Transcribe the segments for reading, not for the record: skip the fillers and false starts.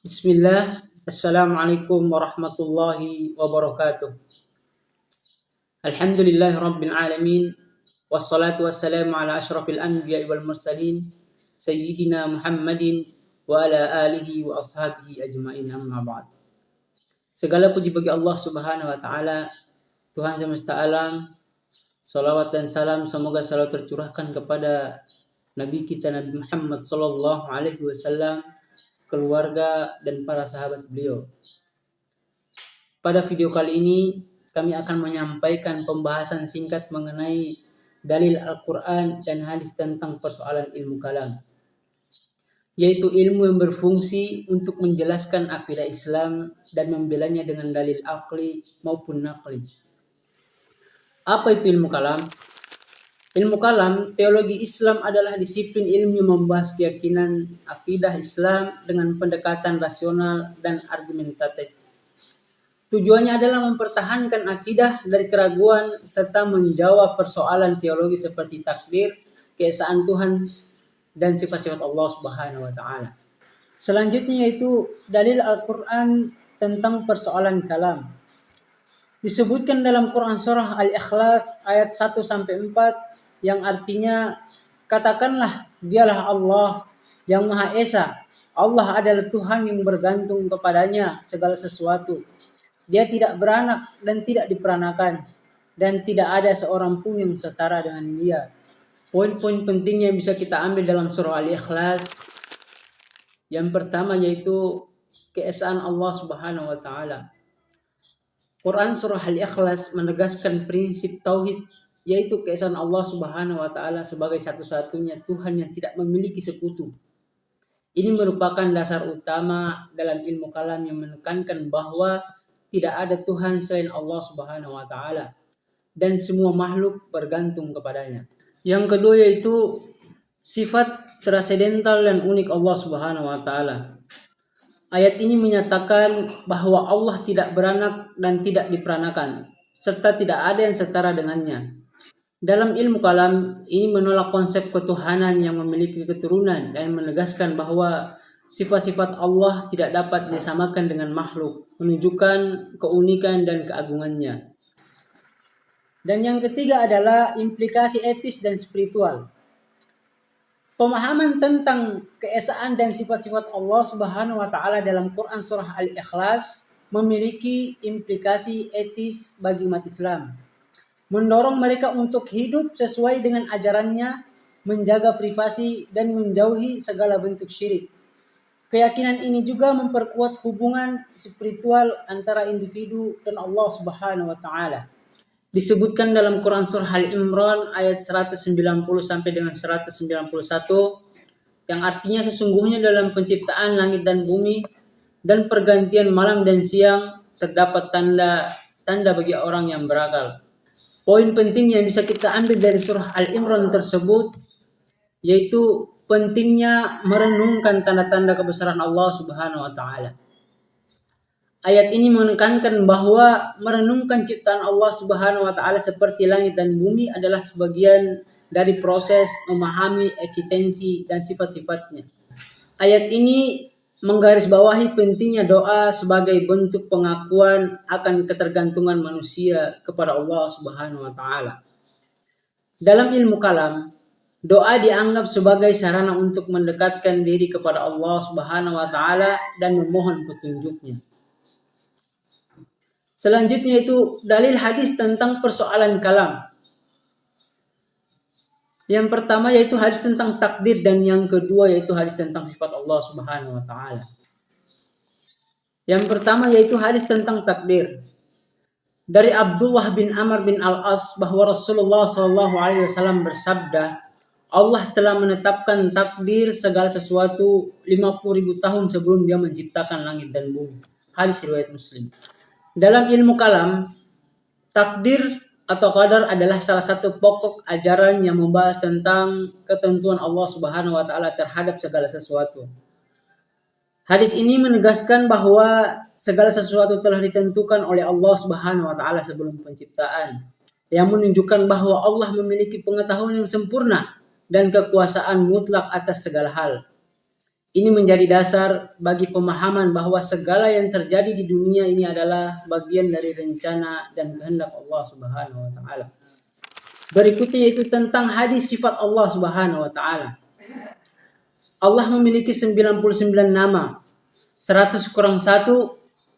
Bismillah, Assalamualaikum warahmatullahi wabarakatuh. Alhamdulillahi rabbil alamin. Wassalatu wassalamu ala ashrafil anbiya wal mursalin Sayyidina Muhammadin wa ala alihi wa ashabihi ajma'in, amma ba'd. Segala puji bagi Allah subhanahu wa ta'ala, Tuhan semesta alam. Salawat dan salam semoga selalu tercurahkan kepada Nabi kita Nabi Muhammad sallallahu alaihi wasallam, keluarga dan para sahabat beliau. Pada video kali ini kami akan menyampaikan pembahasan singkat mengenai dalil Al-Quran dan hadis tentang persoalan ilmu kalam, yaitu ilmu yang berfungsi untuk menjelaskan akidah Islam dan membelanya dengan dalil akli maupun nakli. Apa itu ilmu kalam? Ilmu kalam, teologi Islam adalah disiplin ilmu yang membahas keyakinan akidah Islam dengan pendekatan rasional dan argumentatif. Tujuannya adalah mempertahankan akidah dari keraguan serta menjawab persoalan teologi seperti takdir, keesaan Tuhan, dan sifat-sifat Allah Subhanahu wa taala. Selanjutnya yaitu dalil Al-Qur'an tentang persoalan kalam. Disebutkan dalam Quran surah Al-Ikhlas ayat 1 sampai 4 yang artinya, katakanlah dialah Allah yang Maha Esa. Allah adalah Tuhan yang bergantung kepadanya segala sesuatu. Dia tidak beranak dan tidak diperanakan, dan tidak ada seorang pun yang setara dengan dia. Poin-poin penting yang bisa kita ambil dalam surah Al-Ikhlas, yang pertama yaitu keesaan Allah Subhanahu wa taala. Quran surah Al-Ikhlas menegaskan prinsip tauhid, yaitu keesaan Allah Subhanahu wa taala sebagai satu-satunya Tuhan yang tidak memiliki sekutu. Ini merupakan dasar utama dalam ilmu kalam yang menekankan bahwa tidak ada Tuhan selain Allah Subhanahu wa taala dan semua makhluk bergantung kepadanya. Yang kedua yaitu sifat transendental dan unik Allah Subhanahu wa taala. Ayat ini menyatakan bahwa Allah tidak beranak dan tidak diperanakan, serta tidak ada yang setara dengannya. Dalam ilmu kalam, ini menolak konsep ketuhanan yang memiliki keturunan dan menegaskan bahwa sifat-sifat Allah tidak dapat disamakan dengan makhluk, menunjukkan keunikan dan keagungannya. Dan yang ketiga adalah implikasi etis dan spiritual. Pemahaman tentang keesaan dan sifat-sifat Allah Subhanahu wa taala dalam Quran surah Al-Ikhlas memiliki implikasi etis bagi umat Islam. Mendorong mereka untuk hidup sesuai dengan ajarannya, menjaga privasi dan menjauhi segala bentuk syirik. Keyakinan ini juga memperkuat hubungan spiritual antara individu dan Allah Subhanahu wa taala. Disebutkan dalam Quran surah Al-Imran ayat 190 sampai dengan 191 yang artinya, sesungguhnya dalam penciptaan langit dan bumi dan pergantian malam dan siang terdapat tanda bagi orang yang berakal. Poin penting yang bisa kita ambil dari surah Al-Imran tersebut yaitu pentingnya merenungkan tanda-tanda kebesaran Allah Subhanahu wa taala. Ayat ini menekankan bahwa merenungkan ciptaan Allah Subhanahu wa taala seperti langit dan bumi adalah sebagian dari proses memahami eksistensi dan sifat-sifatnya. Ayat ini menggarisbawahi pentingnya doa sebagai bentuk pengakuan akan ketergantungan manusia kepada Allah Subhanahu wa taala. Dalam ilmu kalam, doa dianggap sebagai sarana untuk mendekatkan diri kepada Allah Subhanahu wa taala dan memohon petunjuknya. Selanjutnya itu dalil hadis tentang persoalan kalam. Yang pertama yaitu hadis tentang takdir dan yang kedua yaitu hadis tentang sifat Allah Subhanahu wa taala. Yang pertama yaitu hadis tentang takdir. Dari Abdullah bin Amr bin Al-As bahwa Rasulullah sallallahu alaihi wasallam bersabda, Allah telah menetapkan takdir segala sesuatu 50.000 tahun sebelum dia menciptakan langit dan bumi. Hadis riwayat Muslim. Dalam ilmu kalam, takdir atau qadar adalah salah satu pokok ajaran yang membahas tentang ketentuan Allah Subhanahu wa taala terhadap segala sesuatu. Hadis ini menegaskan bahwa segala sesuatu telah ditentukan oleh Allah Subhanahu wa taala sebelum penciptaan, yang menunjukkan bahwa Allah memiliki pengetahuan yang sempurna dan kekuasaan mutlak atas segala hal. Ini menjadi dasar bagi pemahaman bahwa segala yang terjadi di dunia ini adalah bagian dari rencana dan kehendak Allah Subhanahu wa taala. Berikutnya yaitu tentang hadis sifat Allah Subhanahu wa taala. Allah memiliki 99 nama. 100 kurang 1,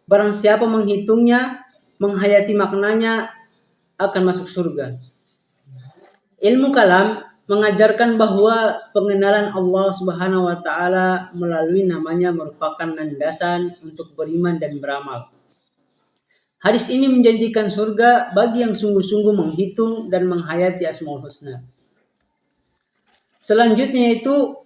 barang siapa menghitungnya, menghayati maknanya akan masuk surga. Ilmu kalam mengajarkan bahwa pengenalan Allah Subhanahu wa taala melalui namanya merupakan landasan untuk beriman dan beramal. Hadis ini menjanjikan surga bagi yang sungguh-sungguh menghitung dan menghayati Asmaul Husna. Selanjutnya itu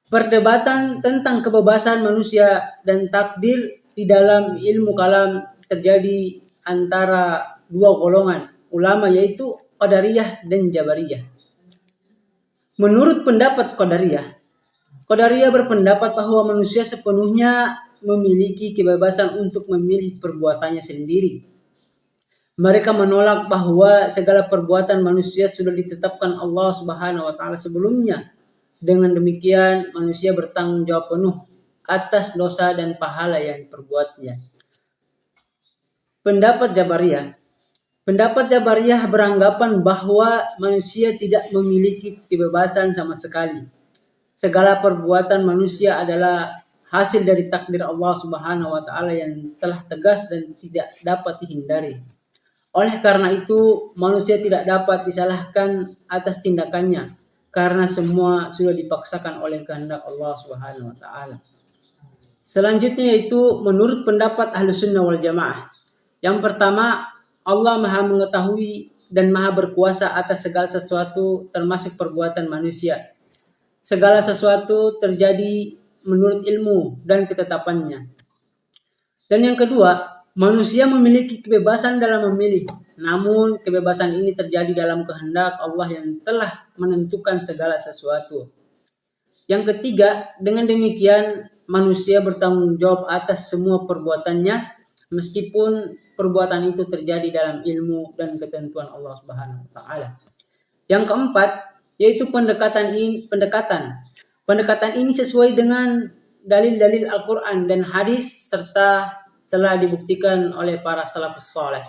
perdebatan tentang kebebasan manusia dan takdir di dalam ilmu kalam terjadi antara dua golongan ulama, yaitu Qadariyah dan Jabariyah. Menurut pendapat Qadariyah berpendapat bahwa manusia sepenuhnya memiliki kebebasan untuk memilih perbuatannya sendiri. Mereka menolak bahwa segala perbuatan manusia sudah ditetapkan Allah Subhanahu wa taala sebelumnya. Dengan demikian, manusia bertanggung jawab penuh atas dosa dan pahala yang diperbuatnya. Pendapat Jabariyah beranggapan bahwa manusia tidak memiliki kebebasan sama sekali. Segala perbuatan manusia adalah hasil dari takdir Allah Subhanahu wa taala yang telah tegas dan tidak dapat dihindari. Oleh karena itu, manusia tidak dapat disalahkan atas tindakannya, karena semua sudah dipaksakan oleh kehendak Allah Subhanahu wa taala. Selanjutnya yaitu menurut pendapat Ahlussunnah wal Jamaah. Yang pertama, Allah Maha mengetahui dan Maha berkuasa atas segala sesuatu termasuk perbuatan manusia. Segala sesuatu terjadi menurut ilmu dan ketetapannya. Dan yang kedua, manusia memiliki kebebasan dalam memilih. Namun kebebasan ini terjadi dalam kehendak Allah yang telah menentukan segala sesuatu. Yang ketiga, dengan demikian manusia bertanggung jawab atas semua perbuatannya meskipun perbuatan itu terjadi dalam ilmu dan ketentuan Allah Subhanahu wa taala. Yang keempat, yaitu pendekatan ini sesuai dengan dalil-dalil Al-Qur'an dan hadis serta telah dibuktikan oleh para salafus saleh.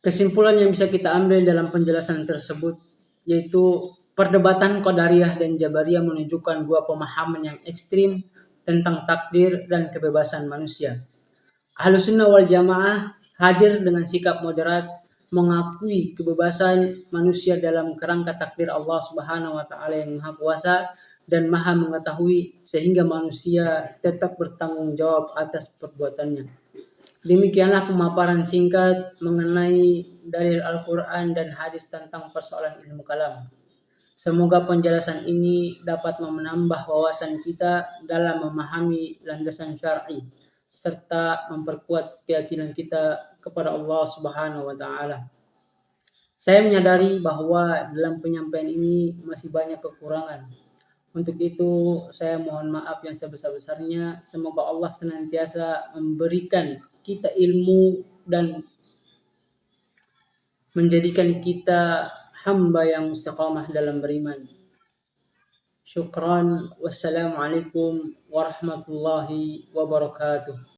Kesimpulan yang bisa kita ambil dalam penjelasan tersebut yaitu perdebatan Qadariyah dan Jabariyah menunjukkan dua pemahaman yang ekstrim tentang takdir dan kebebasan manusia. Ahlussunnah wal Jamaah hadir dengan sikap moderat, mengakui kebebasan manusia dalam kerangka takdir Allah Subhanahu wa taala yang Maha Kuasa dan Maha mengetahui, sehingga manusia tetap bertanggung jawab atas perbuatannya. Demikianlah pemaparan singkat mengenai dalil Al-Quran dan hadis tentang persoalan ilmu kalam. Semoga penjelasan ini dapat menambah wawasan kita dalam memahami landasan syar'i serta memperkuat keyakinan kita kepada Allah Subhanahu wa taala. Saya menyadari bahwa dalam penyampaian ini masih banyak kekurangan. Untuk itu saya mohon maaf yang sebesar-besarnya. Semoga Allah senantiasa memberikan kita ilmu dan menjadikan kita hamba yang istiqamah dalam beriman. Syukran. Wassalamualaikum warahmatullahi wabarakatuh.